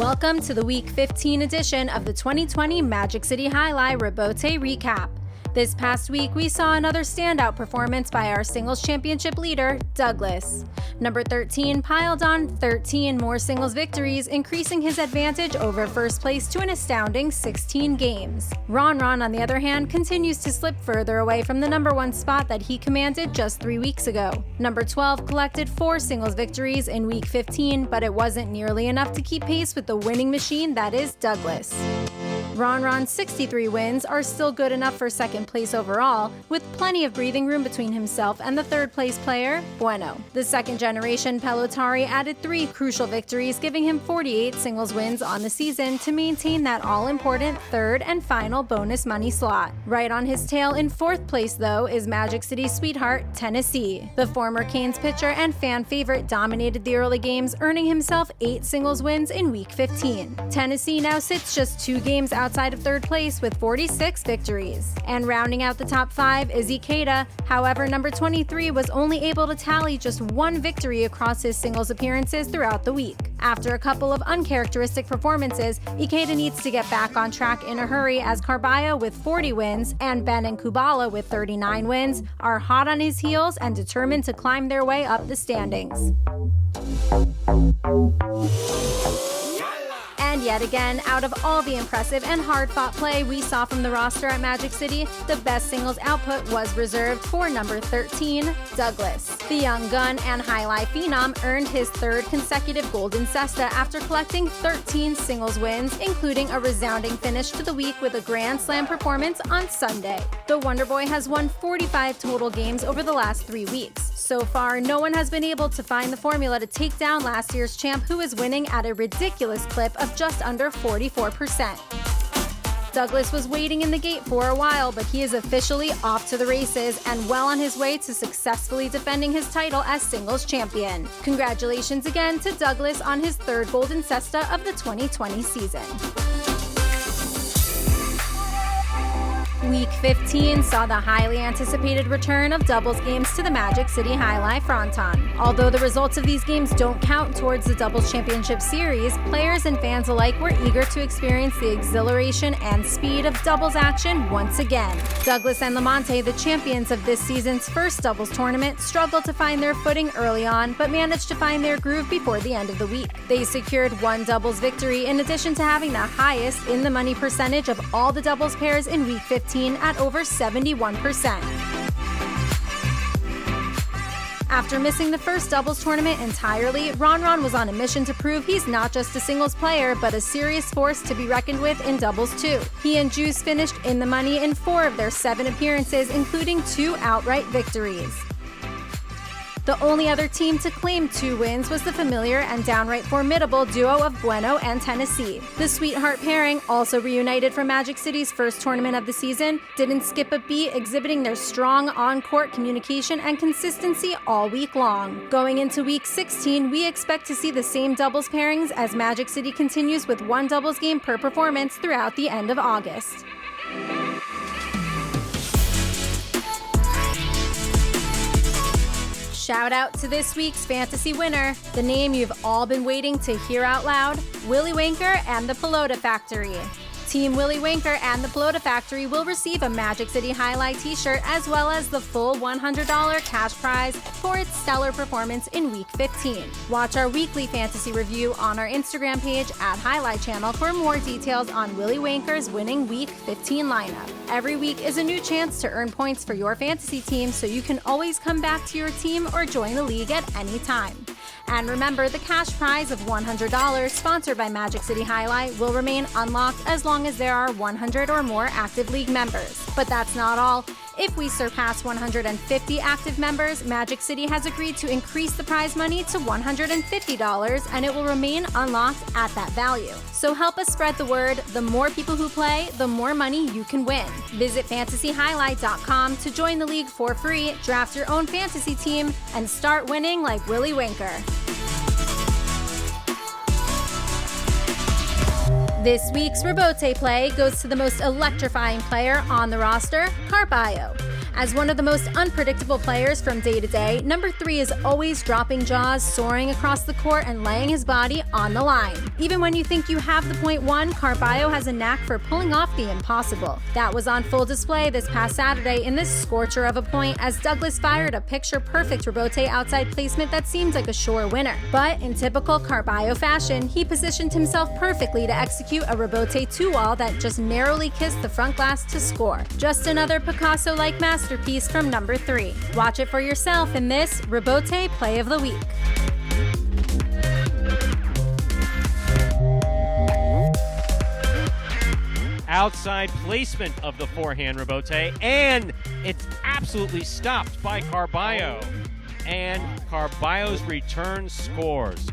Welcome to the Week 15 edition of the 2020 Magic City Jai-Alai Rebote Recap. This past week, we saw another standout performance by our singles championship leader, Douglas. Number 13 piled on 13 more singles victories, increasing his advantage over first place to an astounding 16 games. Ron, on the other hand, continues to slip further away from the number 1 spot that he commanded just 3 weeks ago. Number 12 collected 4 singles victories in Week 15, but it wasn't nearly enough to keep pace with the winning machine that is Douglas. Ron's 63 wins are still good enough for second place overall, with plenty of breathing room between himself and the third place player, Bueno. The second generation Pelotari added 3 crucial victories, giving him 48 singles wins on the season to maintain that all-important third and final bonus money slot. Right on his tail in 4th place, though, is Magic City sweetheart, Tennessee. The former Canes pitcher and fan favorite dominated the early games, earning himself 8 singles wins in Week 15. Tennessee now sits just 2 games outside of 3rd place with 46 victories. And rounding out the top 5 is Ikeda. However, number 23 was only able to tally just 1 victory across his singles appearances throughout the week. After a couple of uncharacteristic performances, Ikeda needs to get back on track in a hurry, as Carballo with 40 wins and Ben and Carballo with 39 wins are hot on his heels and determined to climb their way up the standings. And yet again, out of all the impressive and hard-fought play we saw from the roster at Magic City, the best singles output was reserved for number 13, Douglas. The young gun and Jai-Alai phenom earned his 3rd consecutive golden Cesta after collecting 13 singles wins, including a resounding finish to the week with a Grand Slam performance on Sunday. The Wonder Boy has won 45 total games over the last 3 weeks. So far, no one has been able to find the formula to take down last year's champ, who is winning at a ridiculous clip of just under 44%. Douglas was waiting in the gate for a while, but he is officially off to the races and well on his way to successfully defending his title as singles champion. Congratulations again to Douglas on his 3rd golden Cesta of the 2020 season. Week 15 saw the highly anticipated return of doubles games to the Magic City Jai-Alai fronton. Although the results of these games don't count towards the doubles championship series, players and fans alike were eager to experience the exhilaration and speed of doubles action once again. Douglas and Lamonte, the champions of this season's first doubles tournament, struggled to find their footing early on, but managed to find their groove before the end of the week. They secured 1 doubles victory in addition to having the highest in the money percentage of all the doubles pairs in Week 15 at over 71%. After missing the first doubles tournament entirely, Ron was on a mission to prove he's not just a singles player, but a serious force to be reckoned with in doubles too. He and Juice finished in the money in 4 of their 7 appearances, including 2 outright victories. The only other team to claim 2 wins was the familiar and downright formidable duo of Bueno and Tennessee. The sweetheart pairing, also reunited from Magic City's first tournament of the season, didn't skip a beat, exhibiting their strong on-court communication and consistency all week long. Going into Week 16, we expect to see the same doubles pairings as Magic City continues with 1 doubles game per performance throughout the end of August. Shout out to this week's fantasy winner, the name you've all been waiting to hear out loud, Willy Winker and the Pelota Factory. Team Willy Winker and the Pelota Factory will receive a Magic City Jai-Alai t-shirt as well as the full $100 cash prize for its stellar performance in Week 15. Watch our weekly fantasy review on our Instagram page at Jai-Alai Channel for more details on Willy Winker's winning Week 15 lineup. Every week is a new chance to earn points for your fantasy team, so you can always come back to your team or join the league at any time. And remember, the cash prize of $100 sponsored by Magic City Jai-Alai will remain unlocked as long as there are 100 or more active league members. But that's not all. If we surpass 150 active members, Magic City has agreed to increase the prize money to $150, and it will remain unlocked at that value. So help us spread the word. The more people who play, the more money you can win. Visit fantasyjai-alai.com to join the league for free, draft your own fantasy team, and start winning like Willy Winker. This week's Rebote play goes to the most electrifying player on the roster, Carballo. As one of the most unpredictable players from day to day, number 3 is always dropping jaws, soaring across the court, and laying his body on the line. Even when you think you have the point won, Carballo has a knack for pulling off the impossible. That was on full display this past Saturday in this scorcher of a point as Douglas fired a picture-perfect rebote outside placement that seemed like a sure winner. But in typical Carballo fashion, he positioned himself perfectly to execute a rebote 2-wall that just narrowly kissed the front glass to score. Just another Picasso-like masterpiece from number 3. Watch it for yourself in this Rebote Play of the Week. Outside placement of the forehand rebote, and it's absolutely stopped by Carballo. And Carballo's return scores.